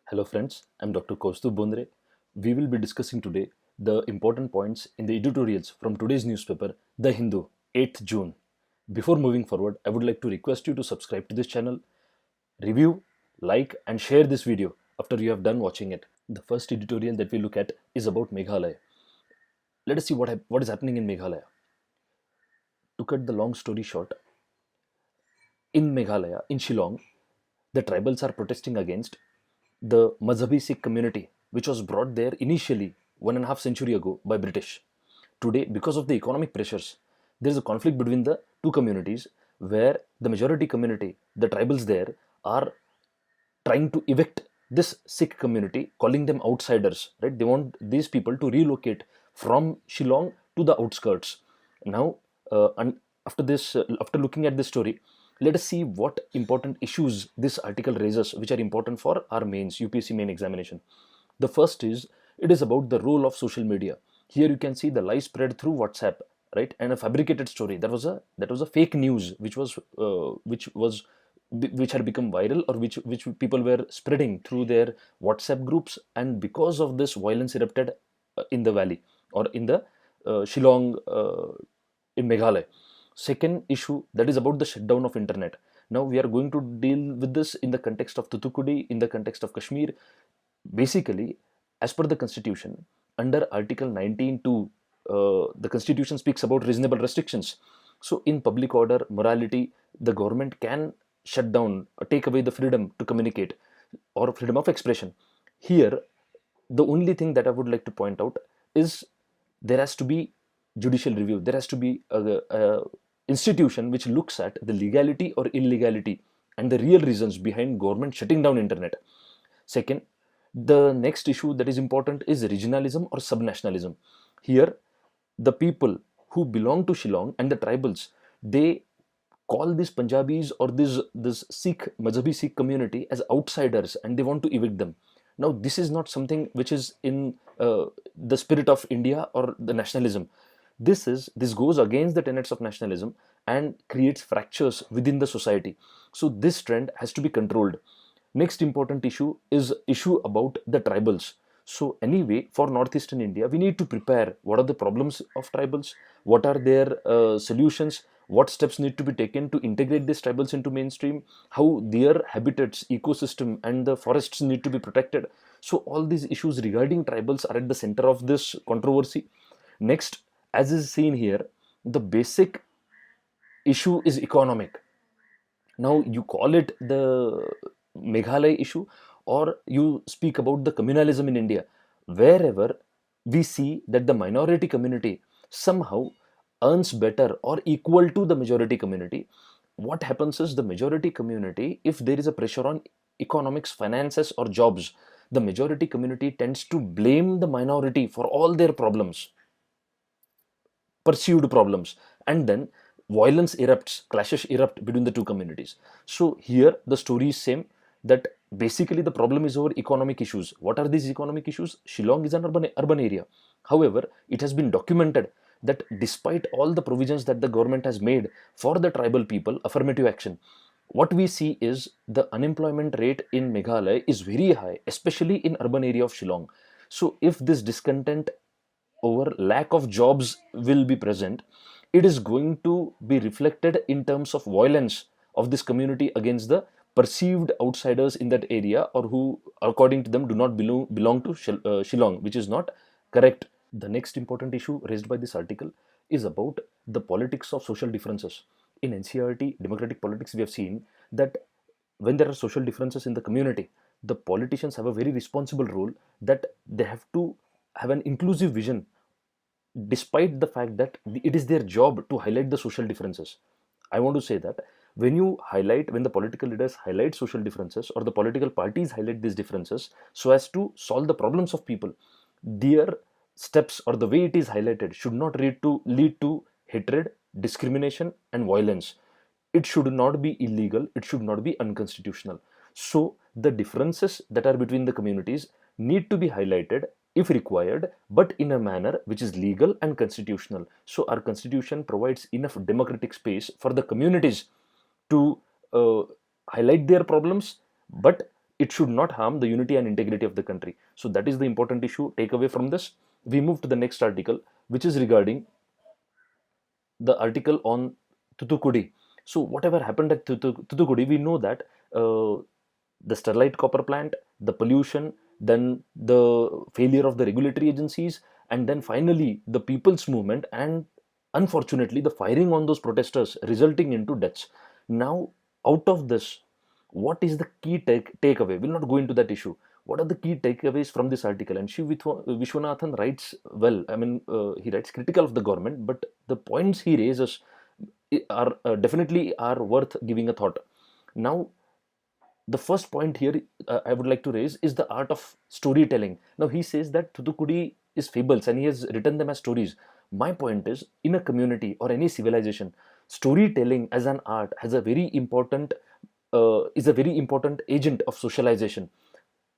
Hello friends, I'm Dr. Kaustubh Bondre. We will be discussing today the important points in the editorials from today's newspaper, The Hindu, 8th June. Before moving forward, I would like to request you to subscribe to this channel, review, like and share this video after you have done watching it. The first editorial that we look at is about Meghalaya. Let us see what is happening in Meghalaya. To cut the long story short, in Meghalaya, in Shillong, the tribals are protesting against the Mazhabi Sikh community, which was brought there initially 1.5 century ago by British. Today, because of the economic pressures, there is a conflict between the two communities where the majority community, the tribals there, are trying to evict this Sikh community, calling them outsiders. Right? They want these people to relocate from Shillong to the outskirts. Now, and after looking at this story, let us see what important issues this article raises, which are important for our mains UPSC main examination. The first is it is about the role of social media. Here you can see the lies spread through WhatsApp, right, and a fabricated story. That was a fake news, which had become viral, or which people were spreading through their WhatsApp groups, and because of this, violence erupted in the valley, or in the Shillong, in Meghalaya. Second issue, that is about the shutdown of internet. Now we are going to deal with this in the context of Tutukudi, in the context of Kashmir. Basically, as per the constitution, under Article 19(2, the constitution speaks about reasonable restrictions. So in public order, morality, the government can shut down or take away the freedom to communicate or freedom of expression. Here, the only thing that I would like to point out is there has to be judicial review. There has to be a institution which looks at the legality or illegality and the real reasons behind government shutting down internet. Second, the next issue that is important is regionalism or subnationalism. Here, the people who belong to Shillong and the tribals, they call these Punjabis or this Sikh Mazhabi Sikh community as outsiders, and they want to evict them. Now, this is not something which is in the spirit of India or the nationalism. This goes against the tenets of nationalism and creates fractures within the society. So this trend has to be controlled. Next important issue is issue about the tribals. So anyway, for northeastern India, we need to prepare what are the problems of tribals, what are their solutions, what steps need to be taken to integrate these tribals into mainstream, how their habitats, ecosystem, and the forests need to be protected. So all these issues regarding tribals are at the center of this controversy. Next, as is seen here, the basic issue is economic. Now you call it the Meghalaya issue, or you speak about the communalism in India. Wherever we see that the minority community somehow earns better or equal to the majority community, what happens is the majority community, if there is a pressure on economics, finances, or jobs, the majority community tends to blame the minority for all their problems, perceived problems, and then violence erupts, clashes erupt between the two communities. So here the story is same, that basically the problem is over economic issues. What are these economic issues? Shillong is an urban area. However, it has been documented that despite all the provisions that the government has made for the tribal people, affirmative action, what we see is the unemployment rate in Meghalaya is very high, especially in urban area of Shillong. So if this discontent over lack of jobs will be present, it is going to be reflected in terms of violence of this community against the perceived outsiders in that area, or who according to them do not belong to Shillong, which is not correct. The next important issue raised by this article is about the politics of social differences. In NCERT democratic politics, we have seen that when there are social differences in the community, the politicians have a very responsible role, that they have to have an inclusive vision, despite the fact that it is their job to highlight the social differences. I want to say that when the political leaders highlight social differences, or the political parties highlight these differences so as to solve the problems of people, their steps or the way it is highlighted should not lead to hatred, discrimination, and violence. It should not be illegal, it should not be unconstitutional. So the differences that are between the communities need to be highlighted if required, but in a manner which is legal and constitutional. So our constitution provides enough democratic space for the communities to uh, highlight their problems, but it should not harm the unity and integrity of the country. So that is the important issue takeaway from this. We move to the next article, which is regarding the article on Thuthukudi. So whatever happened at Thuthukudi, we know that the Sterlite copper plant, the pollution, then the failure of the regulatory agencies, and then finally the people's movement, and unfortunately the firing on those protesters resulting into deaths. Now, out of this, what is the key takeaway? We'll not go into that issue. What are the key takeaways from this article? And Vishwanathan writes well. I mean, he writes critical of the government, but the points he raises are definitely are worth giving a thought. Now, the first point here I would like to raise is the art of storytelling. Now, he says that Thuthukudi is fables and he has written them as stories. My point is, in a community or any civilization, storytelling as an art has a very important is a very important agent of socialization.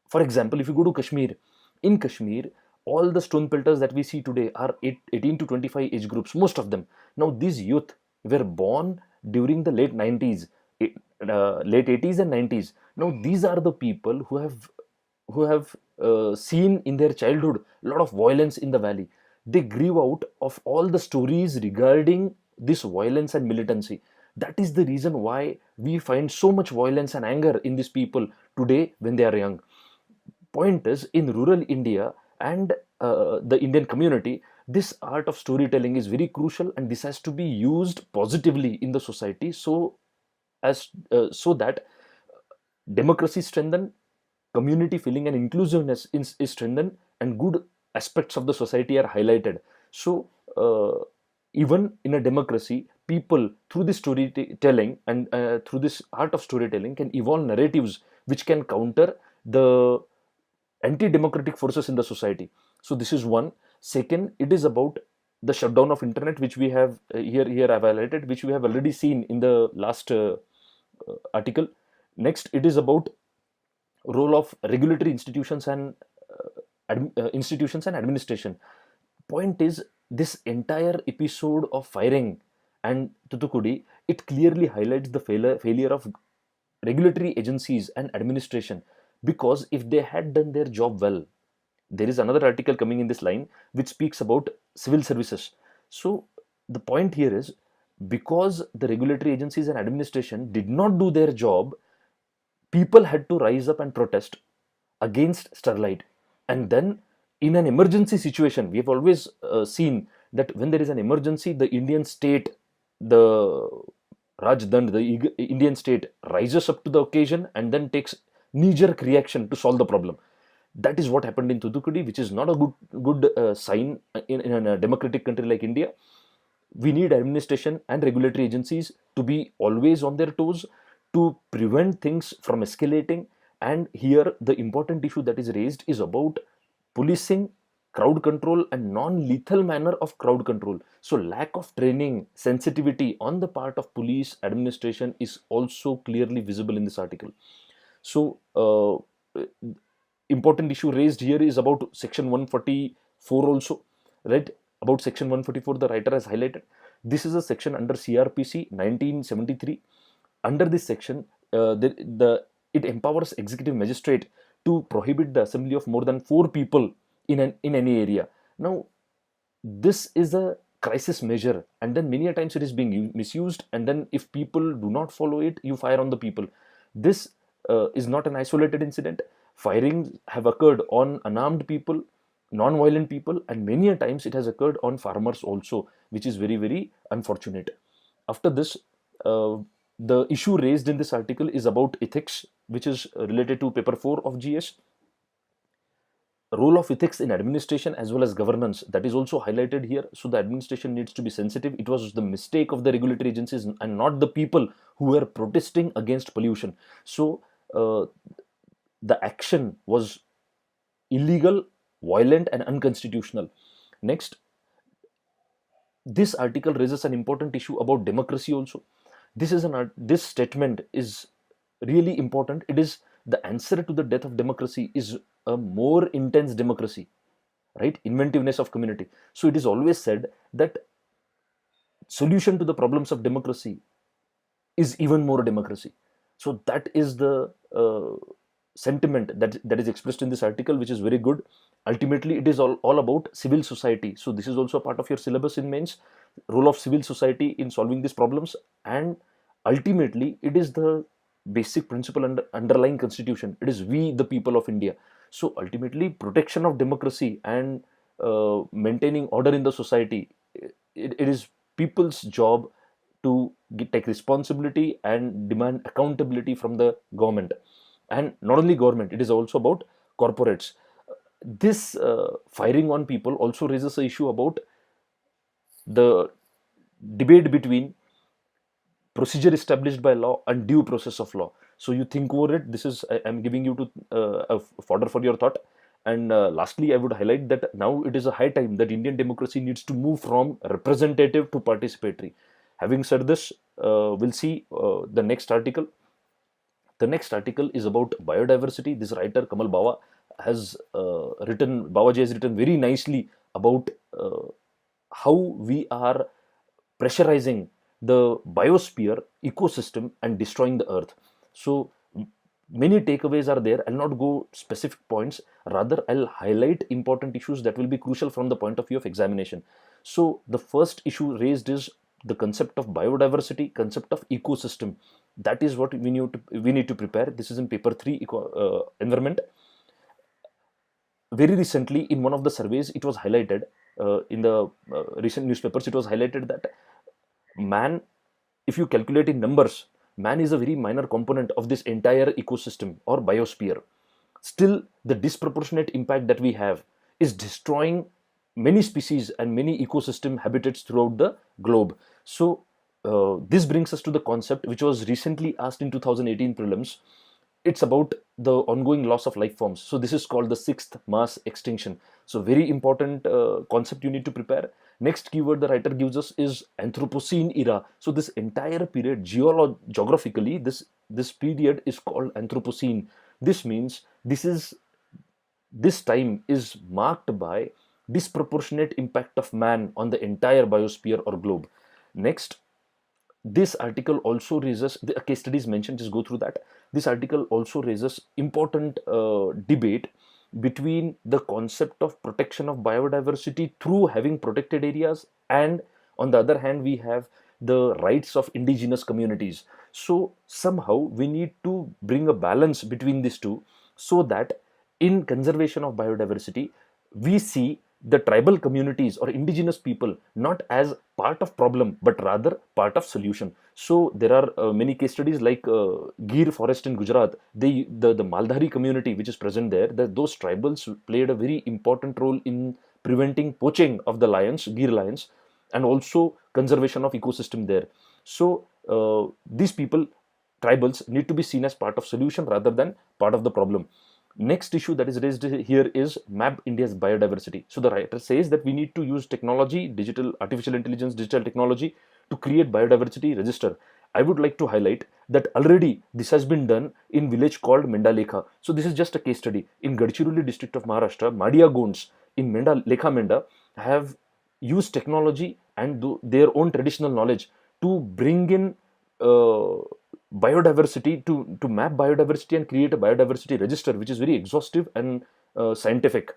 For example, if you go to Kashmir, in Kashmir, all the stone pelters that we see today are 18 to 25 age groups, most of them. Now, these youth were born during the late 90s, late 80s and 90s. Now, these are the people who have seen in their childhood a lot of violence in the valley. They grew out of all the stories regarding this violence and militancy. That is the reason why we find so much violence and anger in these people today when they are young. Point is, in rural India and the Indian community, this art of storytelling is very crucial, and this has to be used positively in the society, so that democracy strengthened, community feeling and inclusiveness is strengthened, and good aspects of the society are highlighted. So even in a democracy, people through this storytelling and through this art of storytelling can evolve narratives which can counter the anti-democratic forces in the society. So this is one. Second, it is about the shutdown of internet, which we have here I've highlighted, which we have already seen in the last article. Next, it is about role of regulatory institutions and institutions and administration. Point is, this entire episode of firing and Tutukudi, it clearly highlights the failure of regulatory agencies and administration, because if they had done their job well, there is another article coming in this line which speaks about civil services. So the point here is, because the regulatory agencies and administration did not do their job, people had to rise up and protest against Sterlite. And then, in an emergency situation, we have always seen that when there is an emergency, the Indian state, the Rajdand, the Indian state, rises up to the occasion and then takes knee-jerk reaction to solve the problem. That is what happened in Thoothukudi, which is not a good sign in a democratic country like India. We need administration and regulatory agencies to be always on their toes to prevent things from escalating. And here, the important issue that is raised is about policing, crowd control, and non-lethal manner of crowd control. So lack of training, sensitivity on the part of police administration is also clearly visible in this article. So important issue raised here is about section 144 also, right? About section 144, the writer has highlighted. This is a section under CRPC 1973. Under this section, it empowers executive magistrate to prohibit the assembly of more than 4 people in any area. Now, this is a crisis measure, and then many a times it is being misused, and then if people do not follow it, you fire on the people. This is not an isolated incident. Firings have occurred on unarmed people, non-violent people, and many a times it has occurred on farmers also, which is very, very unfortunate. After this, the issue raised in this article is about ethics, which is related to paper 4 of GS. Role of ethics in administration as well as governance, that is also highlighted here. So the administration needs to be sensitive. It was the mistake of the regulatory agencies and not the people who were protesting against pollution. So the action was illegal, violent, and unconstitutional. Next, this article raises an important issue about democracy also. This statement is really important. It is the answer to the death of democracy is a more intense democracy, right? Inventiveness of community. So it is always said that solution to the problems of democracy is even more democracy. So that is the sentiment that is expressed in this article, which is very good. Ultimately, it is all about civil society. So this is also a part of your syllabus in mains, role of civil society in solving these problems. And ultimately, it is the basic principle and underlying constitution. It is we, the people of India. So ultimately, protection of democracy and maintaining order in the society, it is people's job to take responsibility and demand accountability from the government. And not only government, it is also about corporates. This firing on people also raises an issue about the debate between procedure established by law and due process of law. So you think over it. This is I'm giving you to a fodder for your thought. And lastly, I would highlight that now it is a high time that Indian democracy needs to move from representative to participatory. Having said this, we'll see the next article. The next article is about biodiversity. This writer Kamal Bawaji has written very nicely about how we are pressurizing the biosphere ecosystem and destroying the earth. So many takeaways are there. I'll not go specific points, rather I'll highlight important issues that will be crucial from the point of view of examination. So the first issue raised is the concept of biodiversity, concept of ecosystem. That is what we need to prepare. This is in paper 3, environment. Very recently, in one of the surveys, it was highlighted, in the recent newspapers, it was highlighted that man, if you calculate in numbers, man is a very minor component of this entire ecosystem or biosphere. Still, the disproportionate impact that we have is destroying many species and many ecosystem habitats throughout the globe. So this brings us to the concept which was recently asked in 2018 prelims. It's about the ongoing loss of life forms. So this is called the sixth mass extinction. So very important concept you need to prepare. Next keyword the writer gives us is Anthropocene era. So this entire period, geographically, this period is called Anthropocene. This means this time is marked by disproportionate impact of man on the entire biosphere or globe. Next, this article also raises the case studies mentioned. Just go through that. This article also raises important debate between the concept of protection of biodiversity through having protected areas, and on the other hand we have the rights of indigenous communities. So somehow we need to bring a balance between these two, so that in conservation of biodiversity we see the tribal communities or indigenous people not as part of problem but rather part of solution. So there are many case studies like Gir forest in Gujarat. The Maldhari community which is present there, those tribals played a very important role in preventing poaching of the lions, Gir lions, and also conservation of ecosystem there. So these people, tribals, need to be seen as part of solution rather than part of the problem. Next issue that is raised here is map India's biodiversity. So the writer says that we need to use technology, artificial intelligence, digital technology to create biodiversity register. I would like to highlight that already this has been done in village called Mendalekha. So this is just a case study. In Gadchiroli district of Maharashtra, Madia Gonds in Lekha Menda have used technology and their own traditional knowledge to bring in biodiversity, to map biodiversity and create a biodiversity register which is very exhaustive and scientific.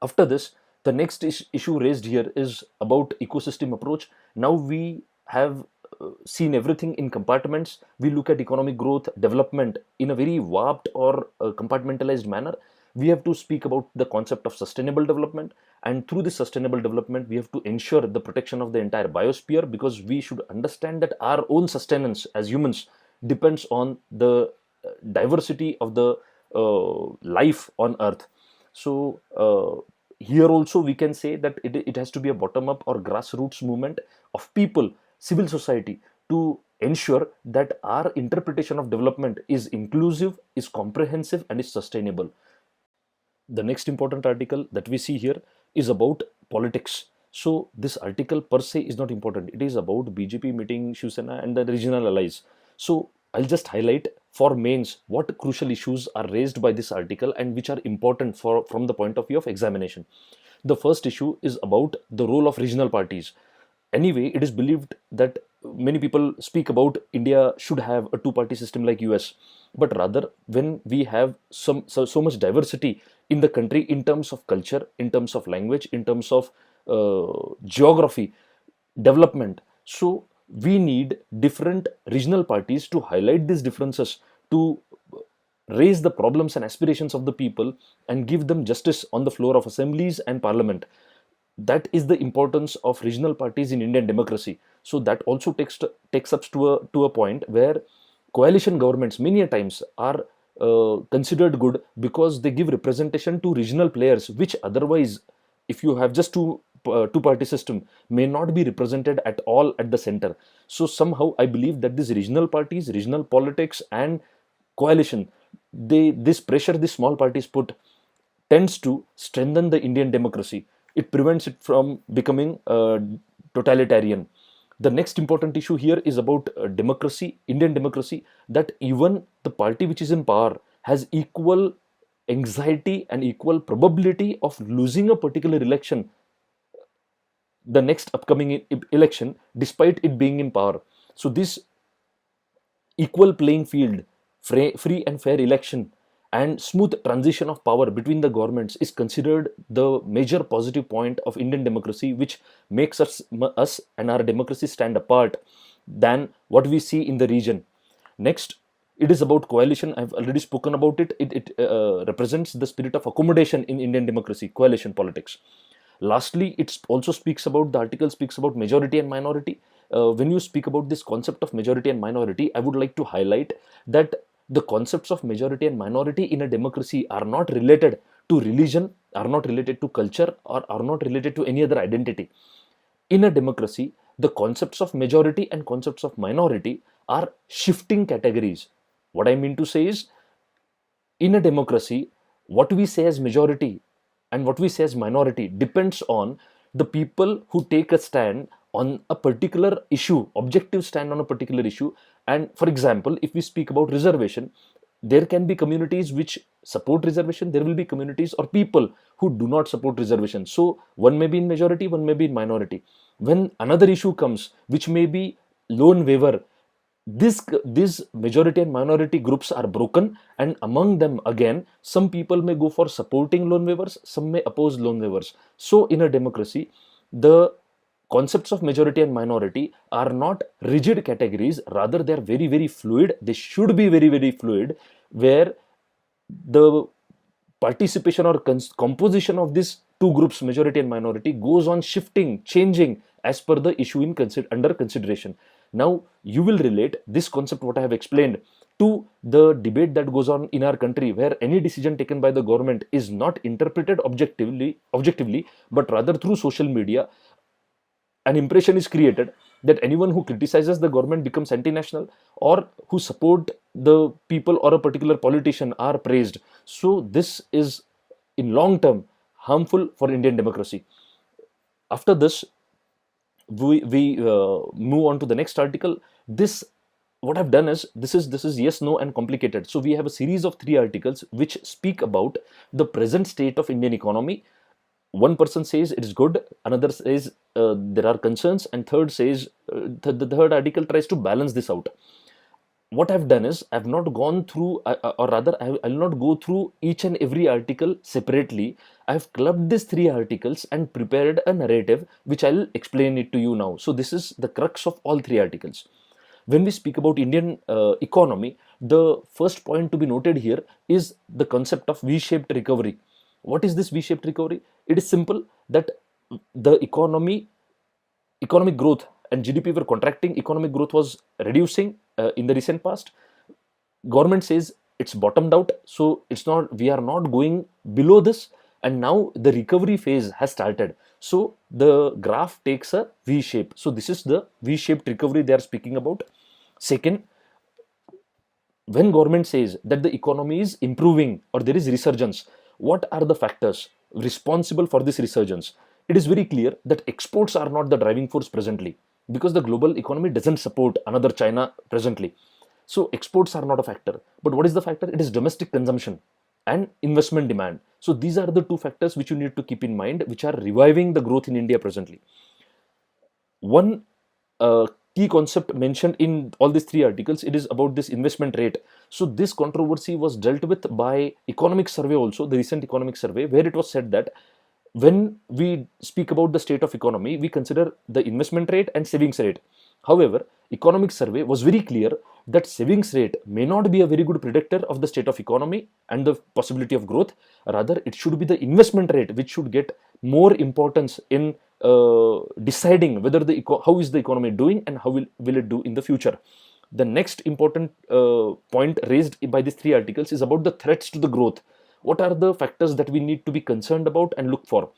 After this, the next issue raised here is about ecosystem approach. Now we have seen everything in compartments. We look at economic growth, development in a very warped or compartmentalized manner. We have to speak about the concept of sustainable development, and through this sustainable development we have to ensure the protection of the entire biosphere, because we should understand that our own sustenance as humans depends on the diversity of the life on earth. So here also we can say that it has to be a bottom up or grassroots movement of people, civil society, to ensure that our interpretation of development is inclusive, is comprehensive, and is sustainable. The next important article that we see here is about politics. So this article per se is not important. It is about BJP meeting Shiv Sena and the regional allies. So I'll just highlight for mains what crucial issues are raised by this article and which are important from the point of view of examination. The first issue is about the role of regional parties. Anyway, it is believed that many people speak about India should have a two-party system like US, but rather when we have so much diversity in the country in terms of culture, in terms of language, in terms of geography, development. So we need different regional parties to highlight these differences, to raise the problems and aspirations of the people and give them justice on the floor of assemblies and parliament. That is the importance of regional parties in Indian democracy. So that also takes us to a point where coalition governments many a times are considered good because they give representation to regional players, which otherwise, if you have just two party system, may not be represented at all at the center. So somehow I believe that these regional parties, regional politics, and coalition, this pressure these small parties put tends to strengthen the Indian democracy. It prevents it from becoming totalitarian. The next important issue here is about democracy, Indian democracy, that even the party which is in power has equal anxiety and equal probability of losing a particular election, the next upcoming election, despite it being in power. So this equal playing field, free and fair election, and smooth transition of power between the governments is considered the major positive point of Indian democracy, which makes us and our democracy stand apart than what we see in the region. Next, it is about coalition. I've already spoken about it. It represents the spirit of accommodation in Indian democracy, coalition politics. Lastly, the article speaks about majority and minority. When you speak about this concept of majority and minority, I would like to highlight that the concepts of majority and minority in a democracy are not related to religion, are not related to culture, or are not related to any other identity. In a democracy, the concepts of majority and concepts of minority are shifting categories. What I mean to say is, in a democracy, what we say as majority and what we say as minority depends on the people who take a stand on a particular issue, objective stand on a particular issue. And for example, if we speak about reservation, there can be communities which support reservation, there will be communities or people who do not support reservation. So one may be in majority, one may be in minority. When another issue comes, which may be loan waiver, these majority and minority groups are broken, and among them again, some people may go for supporting loan waivers, some may oppose loan waivers. So in a democracy, the concepts of majority and minority are not rigid categories, rather they are very, very fluid. They should be very, very fluid, where the participation or composition of these two groups, majority and minority, goes on shifting, changing as per the issue under consideration. Now you will relate this concept, what I have explained, to the debate that goes on in our country, where any decision taken by the government is not interpreted objectively, but rather through social media. An impression is created that anyone who criticizes the government becomes anti-national, or who support the people or a particular politician are praised. So this is in long term harmful for Indian democracy. After this, we move on to the next article. This, what I've done is, this is yes, no, and complicated. So we have a series of 3 articles which speak about the present state of Indian economy. One person says it is good, another says there are concerns, and third says the third article tries to balance this out. What I've done is, I've not gone through, or rather I'll not go through each and every article separately. I've clubbed these 3 articles and prepared a narrative which I'll explain it to you now. So this is the crux of all 3 articles. When we speak about Indian economy, the first point to be noted here is the concept of V-shaped recovery. What is this V-shaped recovery? It is simple, that the economic growth and GDP were contracting, economic growth was reducing in the recent past. Government says it's bottomed out, so we are not going below this, and now the recovery phase has started. So the graph takes a V shape. So this is the V-shaped recovery they are speaking about. Second, when government says that the economy is improving or there is resurgence, what are the factors responsible for this resurgence? It is very clear that exports are not the driving force presently, because the global economy doesn't support another China presently. So exports are not a factor. But what is the factor? It is domestic consumption and investment demand. So these are the 2 factors which you need to keep in mind, which are reviving the growth in India presently. One key concept mentioned in all these three articles, it is about this investment rate. So this controversy was dealt with by economic survey also, the recent economic survey, where it was said that when we speak about the state of economy, we consider the investment rate and savings rate. However, economic survey was very clear that savings rate may not be a very good predictor of the state of economy and the possibility of growth. Rather, it should be the investment rate which should get more importance in deciding whether how is the economy doing and how will it do in the future. The next important point raised by these three articles is about the threats to the growth. What are the factors that we need to be concerned about and look for?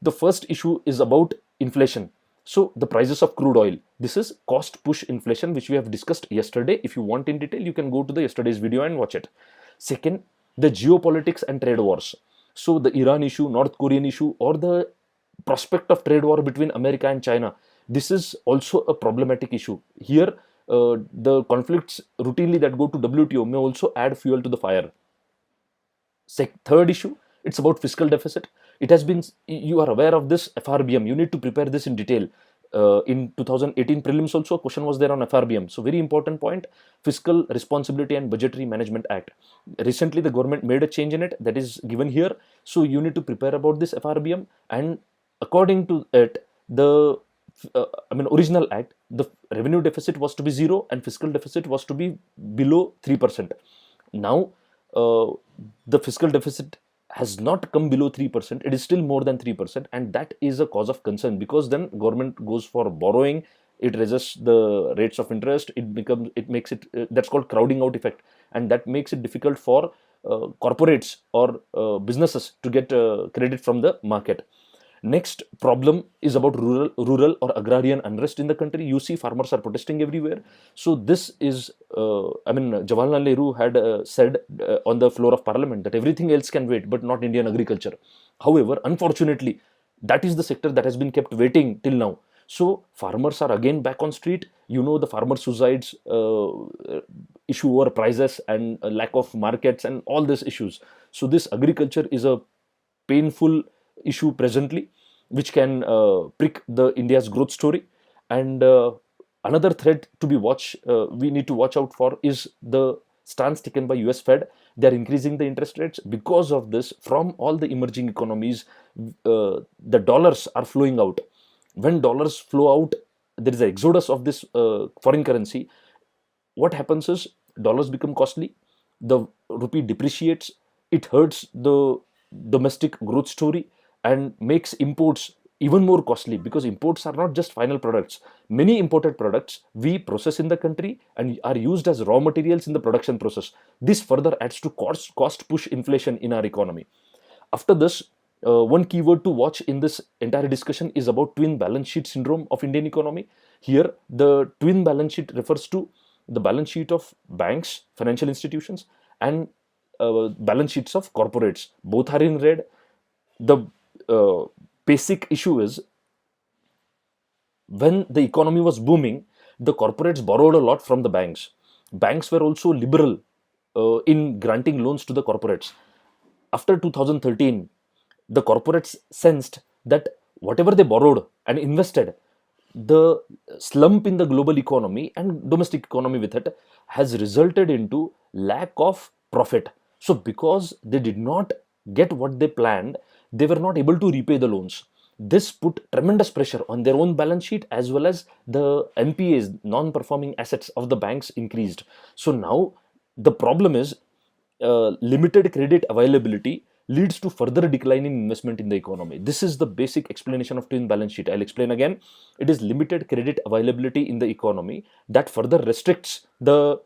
The first issue is about inflation. So the prices of crude oil. This is cost push inflation, which we have discussed yesterday. If you want in detail, you can go to the yesterday's video and watch it. Second, the geopolitics and trade wars. So the Iran issue, North Korean issue, or the prospect of trade war between America and China. This is also a problematic issue. Here, the conflicts routinely that go to WTO may also add fuel to the fire. Third issue, it's about fiscal deficit. It has been, you are aware of this FRBM. You need to prepare this in detail. In 2018 prelims also, a question was there on FRBM. So very important point, Fiscal Responsibility and Budgetary Management Act. Recently, the government made a change in it that is given here. So you need to prepare about this FRBM, and according to it, the original act, the revenue deficit was to be 0 and fiscal deficit was to be below 3%. Now, the fiscal deficit has not come below 3%. It is still more than 3%, and that is a cause of concern, because then government goes for borrowing, it raises the rates of interest, it makes it that's called crowding out effect, and that makes it difficult for corporates or businesses to get credit from the market. Next problem is about rural or agrarian unrest in the country. You see farmers are protesting everywhere. So this is, Jawaharlal Nehru had said on the floor of parliament that everything else can wait, but not Indian agriculture. However, unfortunately, that is the sector that has been kept waiting till now. So farmers are again back on street. You know, the farmer suicides, issue over prices and lack of markets and all these issues. So this agriculture is a painful issue presently, which can prick the India's growth story. And another threat to be we need to watch out for is the stance taken by US Fed. They are increasing the interest rates. Because of this, from all the emerging economies, the dollars are flowing out. When dollars flow out, there is an exodus of this foreign currency. What happens is dollars become costly, the rupee depreciates, it hurts the domestic growth story and makes imports even more costly, because imports are not just final products. Many imported products we process in the country and are used as raw materials in the production process. This further adds to cost push inflation in our economy. After this, one keyword to watch in this entire discussion is about twin balance sheet syndrome of Indian economy. Here, the twin balance sheet refers to the balance sheet of banks, financial institutions, and balance sheets of corporates. Both are in red. The basic issue is, when the economy was booming, the corporates borrowed a lot from the banks. Banks were also liberal in granting loans to the corporates. After 2013, the corporates sensed that whatever they borrowed and invested, the slump in the global economy and domestic economy with it has resulted into lack of profit. So because they did not get what they planned, they were not able to repay the loans. This put tremendous pressure on their own balance sheet, as well as the NPAs, non-performing assets of the banks, increased. So now the problem is limited credit availability leads to further decline in investment in the economy. This is the basic explanation of twin balance sheet. I'll explain again. It is limited credit availability in the economy that further restricts the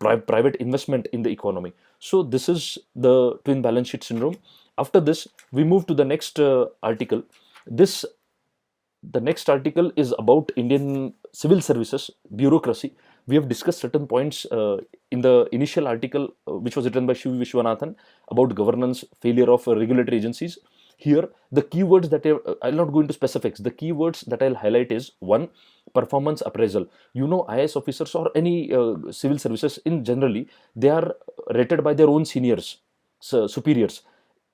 private investment in the economy. So this is the twin balance sheet syndrome. After this, we move to the next article. The next article is about Indian civil services bureaucracy. We have discussed certain points in the initial article, which was written by Shiv Vishwanathan, about governance, failure of regulatory agencies. Here, the keywords that I'll not go into specifics. The keywords that I'll highlight is: one, performance appraisal. You know, IAS officers or any civil services in generally, they are rated by their own seniors, superiors.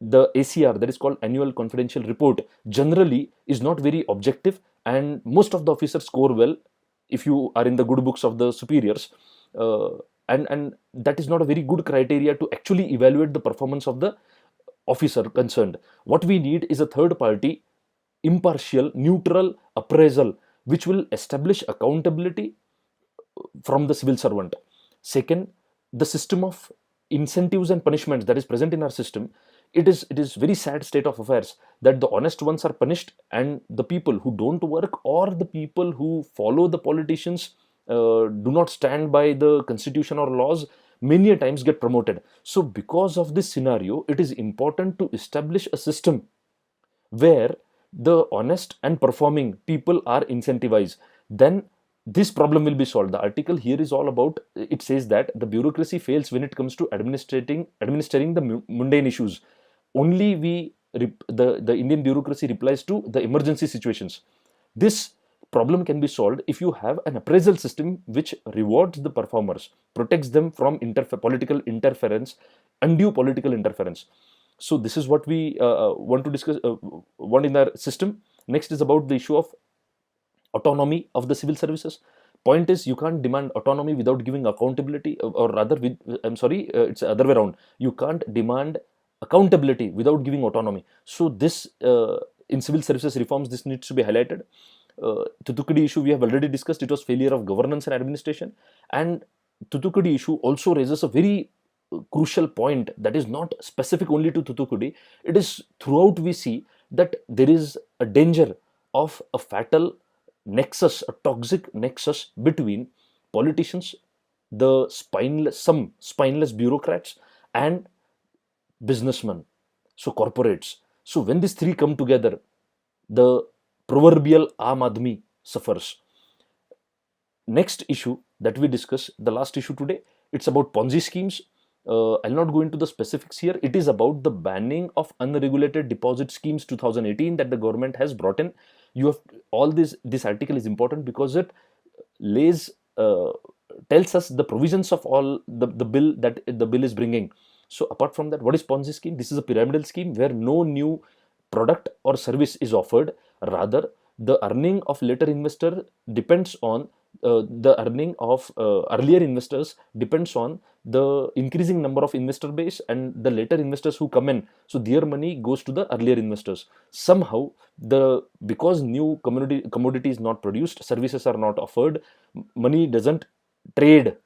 The ACR, that is called Annual Confidential Report, generally is not very objective, and most of the officers score well if you are in the good books of the superiors, uh, and that is not a very good criteria to actually evaluate the performance of the officer concerned. What we need is a third party, impartial, neutral appraisal, which will establish accountability from the civil servant. Second, the system of incentives and punishments that is present in our system, it is very sad state of affairs that the honest ones are punished and the people who don't work or the people who follow the politicians, do not stand by the constitution or laws, many a times get promoted. So because of this scenario, it is important to establish a system where the honest and performing people are incentivized. Then this problem will be solved. The article here is all about, it says that the bureaucracy fails when it comes to administering the mundane issues. Only the Indian bureaucracy replies to the emergency situations. This problem can be solved if you have an appraisal system which rewards the performers, protects them from political interference, undue political interference. So this is what we want to discuss, one in our system. Next is about the issue of autonomy of the civil services. Point is, you can't demand autonomy without giving accountability, or rather, I'm sorry, it's the other way around. You can't demand accountability without giving autonomy. So this, in civil services reforms, this needs to be highlighted. Thoothukudi issue we have already discussed. It was failure of governance and administration. And Thoothukudi issue also raises a very crucial point that is not specific only to Thoothukudi. It is throughout we see that there is a danger of a fatal nexus, a toxic nexus between politicians, some spineless bureaucrats, and businessmen, so corporates. So when these three come together, the proverbial Aam Aadmi suffers. Next issue that we discuss, the last issue today, it's about Ponzi schemes. I'll not go into the specifics here. It is about the banning of unregulated deposit schemes 2018 that the government has brought in. You have all this article is important because it lays tells us the provisions of all the bill that the bill is bringing. So apart from that, what is Ponzi scheme? This is a pyramidal scheme where no new product or service is offered. Rather, the earning of later investor depends on the earning of earlier investors depends on the increasing number of investor base and the later investors who come in. So their money goes to the earlier investors. Somehow, because new commodity is not produced, services are not offered, money doesn't trade,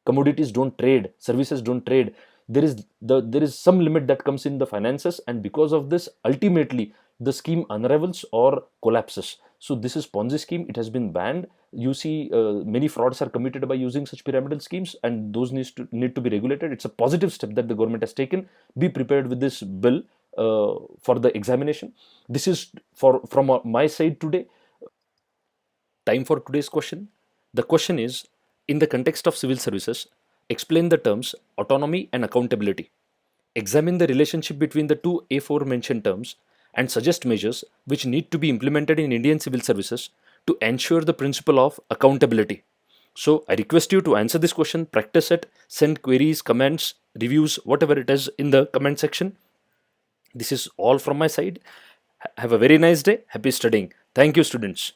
commodities don't trade, services don't trade. There is some limit that comes in the finances, and because of this, ultimately the scheme unravels or collapses. So this is Ponzi scheme. It has been banned. You see, many frauds are committed by using such pyramidal schemes, and those need to be regulated. It's a positive step that the government has taken. Be prepared with this bill for the examination. This is from my side today. Time for today's question. The question is, in the context of civil services, explain the terms autonomy and accountability. Examine the relationship between the two aforementioned terms and suggest measures which need to be implemented in Indian civil services to ensure the principle of accountability. So I request you to answer this question, practice it, send queries, comments, reviews, whatever it is in the comment section. This is all from my side. Have a very nice day. Happy studying. Thank you, students.